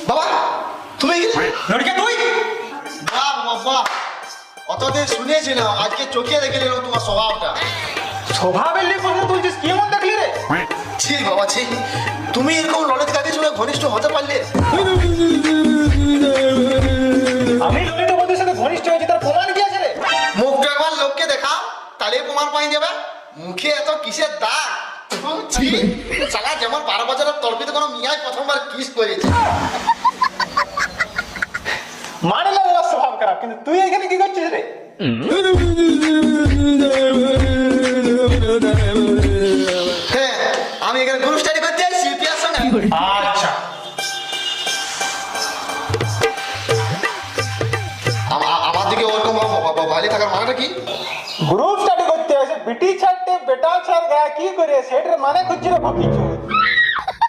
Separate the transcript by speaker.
Speaker 1: বাবা তুমি
Speaker 2: লড়কে তুই
Speaker 1: বাহ বাবা অতদিন শুনেছি না, আজকে চোখে দেখে নিলাম তোমার স্বভাবটা।
Speaker 2: স্বভাবের নিয়ে প্রশ্ন তুলছিস, কি মন দেখলি রে?
Speaker 1: ছি বাবা ছি, তুমি এরকম ললিত কাকির সঙ্গে ঘনিষ্ঠ হতে পারলে?
Speaker 2: আমি ললিত বন্ধুর সাথে ঘনিষ্ঠ হয়েছি, তার প্রমাণ কি আছে রে?
Speaker 1: মুখটা একবার লোককে দেখা, তাহলে প্রমাণ পাই যাবে। মুখে এত কিসের দাগ? ছি, সালা যেমন 12 বছরের তর্পিতে কোনো মিয়াই প্রথমবার কিস করেছে।
Speaker 2: মানলাম ওর স্বভাব খারাপ, কিন্তু তুই এখানে কি করছিস রে?
Speaker 1: হ্যাঁ, আমি এখানে গ্রুপ স্টাডি করতে আসছি পিয়ার সঙ্গে।
Speaker 2: আচ্ছা,
Speaker 1: আমার দিকে ওরকম ভালো থাকার মানেটা কি?
Speaker 2: গ্রুপ স্টাডি করতে আসে, বিটি ছাড়তে বেটা ছাড় গায়ে কি করে সেটার মানে খুঁজছি রে ভকিচুদ।